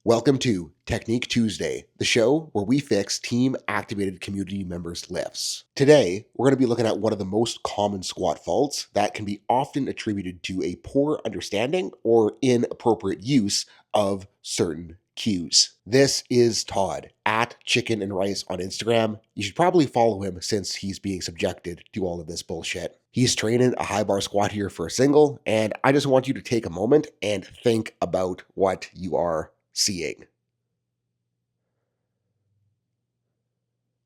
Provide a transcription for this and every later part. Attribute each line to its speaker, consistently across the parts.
Speaker 1: Welcome to Technique Tuesday, the show where we fix team activated community members' lifts. Today, we're going to be looking at one of the most common squat faults that can be often attributed to a poor understanding or inappropriate use of certain cues. This is Todd at Chicken and Rice on Instagram. You should probably follow him since he's being subjected to all of this bullshit. He's training a high bar squat here for a single, and I just want you to take a moment and think about what you are seeing.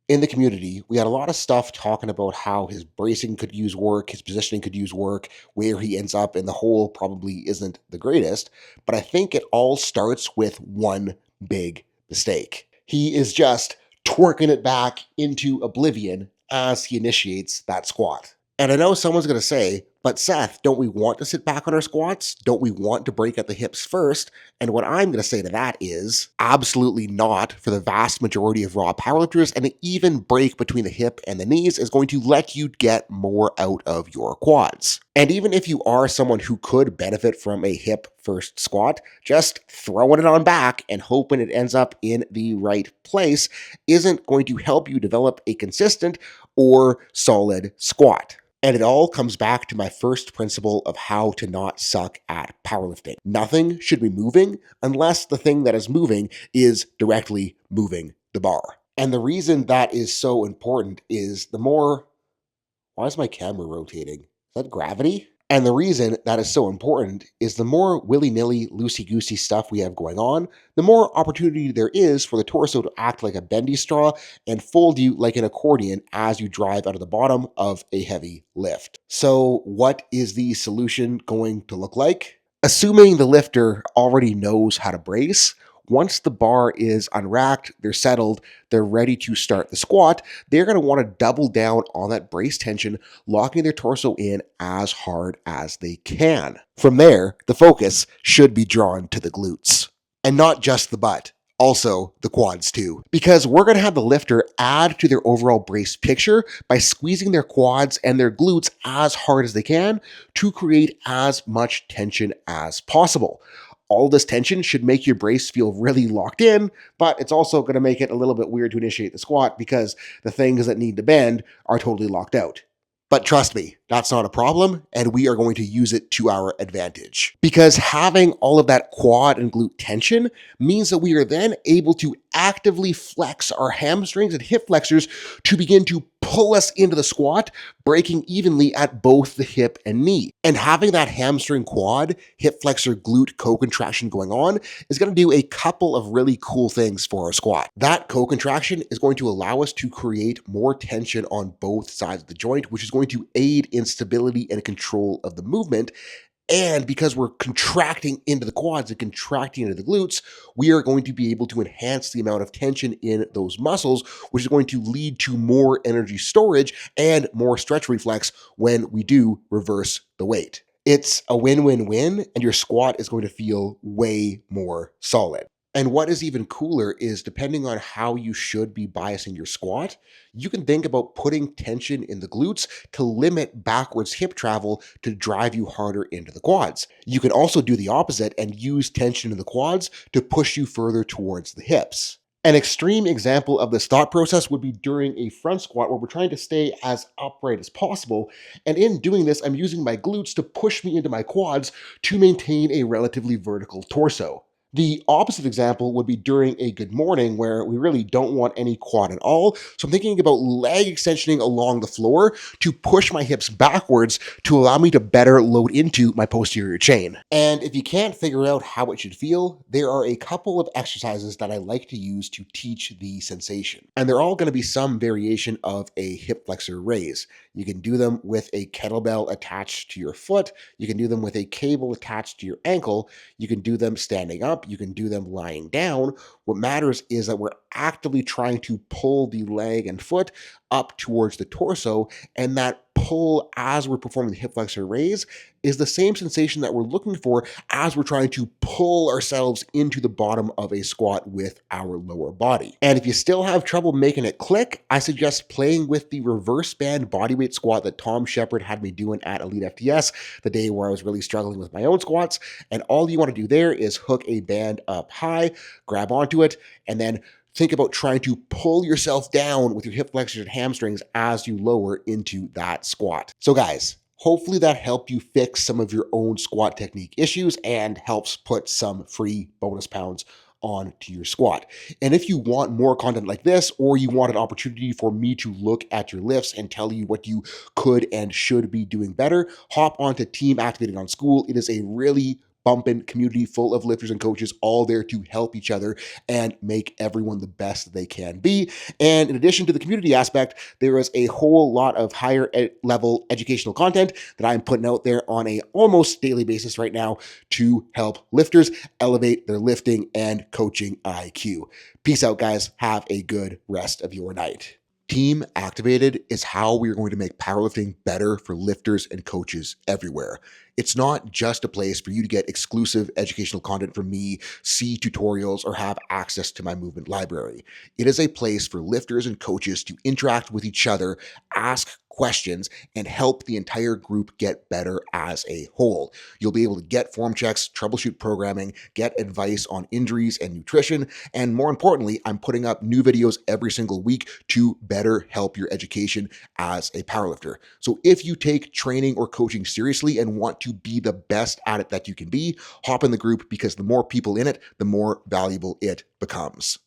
Speaker 1: In the community, we had a lot of stuff talking about how his bracing could use work, his positioning could use work, where he ends up in the hole probably isn't the greatest, but I think it all starts with one big mistake. He is just twerking it back into oblivion as he initiates that squat. And I know someone's going to say, but Seth, don't we want to sit back on our squats? Don't we want to break at the hips first? And what I'm going to say to that is absolutely not for the vast majority of raw powerlifters. And an even break between the hip and the knees is going to let you get more out of your quads. And even if you are someone who could benefit from a hip first squat, just throwing it on back and hoping it ends up in the right place isn't going to help you develop a consistent or solid squat. And it all comes back to my first principle of how to not suck at powerlifting. Nothing should be moving unless the thing that is moving is directly moving the bar. And the reason that is so important is why is my camera rotating? Is that gravity? And the reason that is so important is the more willy-nilly, loosey-goosey stuff we have going on, the more opportunity there is for the torso to act like a bendy straw and fold you like an accordion as you drive out of the bottom of a heavy lift. So what is the solution going to look like? Assuming the lifter already knows how to brace, once the bar is unracked, they're settled, they're ready to start the squat, they're going to want to double down on that brace tension, locking their torso in as hard as they can. From there, the focus should be drawn to the glutes. And not just the butt, also the quads too. Because we're going to have the lifter add to their overall brace picture by squeezing their quads and their glutes as hard as they can to create as much tension as possible. All this tension should make your brace feel really locked in, but it's also going to make it a little bit weird to initiate the squat because the things that need to bend are totally locked out. But trust me, that's not a problem, and we are going to use it to our advantage. Because having all of that quad and glute tension means that we are then able to actively flex our hamstrings and hip flexors to begin to pull us into the squat, breaking evenly at both the hip and knee. And having that hamstring quad, hip flexor glute co-contraction going on is going to do a couple of really cool things for our squat. That co-contraction is going to allow us to create more tension on both sides of the joint, which is going to aid in stability and control of the movement. And because we're contracting into the quads and contracting into the glutes, we are going to be able to enhance the amount of tension in those muscles, which is going to lead to more energy storage and more stretch reflex when we do reverse the weight. It's a win-win-win, and your squat is going to feel way more solid. And what is even cooler is depending on how you should be biasing your squat, you can think about putting tension in the glutes to limit backwards hip travel to drive you harder into the quads. You can also do the opposite and use tension in the quads to push you further towards the hips. An extreme example of this thought process would be during a front squat where we're trying to stay as upright as possible. And in doing this, I'm using my glutes to push me into my quads to maintain a relatively vertical torso. The opposite example would be during a good morning where we really don't want any quad at all. So I'm thinking about leg extensioning along the floor to push my hips backwards to allow me to better load into my posterior chain. And if you can't figure out how it should feel, there are a couple of exercises that I like to use to teach the sensation. And they're all going to be some variation of a hip flexor raise. You can do them with a kettlebell attached to your foot. You can do them with a cable attached to your ankle. You can do them standing up. You can do them lying down. What matters is that we're actively trying to pull the leg and foot up towards the torso, and that pull as we're performing the hip flexor raise is the same sensation that we're looking for as we're trying to pull ourselves into the bottom of a squat with our lower body. And if you still have trouble making it click, I suggest playing with the reverse band bodyweight squat that Tom Shepard had me doing at Elite FTS the day where I was really struggling with my own squats. And all you want to do there is hook a band up high, grab onto it, and then think about trying to pull yourself down with your hip flexors and hamstrings as you lower into that squat. So guys, hopefully that helped you fix some of your own squat technique issues and helps put some free bonus pounds onto your squat. And if you want more content like this, or you want an opportunity for me to look at your lifts and tell you what you could and should be doing better, hop onto Team Activated on School. It is a really bumping community full of lifters and coaches all there to help each other and make everyone the best they can be. And in addition to the community aspect, there is a whole lot of higher level educational content that I'm putting out there on a almost daily basis right now to help lifters elevate their lifting and coaching IQ. Peace out, guys. Have a good rest of your night. Team Activated is how we are going to make powerlifting better for lifters and coaches everywhere. It's not just a place for you to get exclusive educational content from me, see tutorials, or have access to my movement library. It is a place for lifters and coaches to interact with each other, ask questions, and help the entire group get better as a whole. You'll be able to get form checks, troubleshoot programming, get advice on injuries and nutrition, and more importantly, I'm putting up new videos every single week to better help your education as a powerlifter. So if you take training or coaching seriously and want to be the best at it that you can be, hop in the group, because the more people in it, the more valuable it becomes.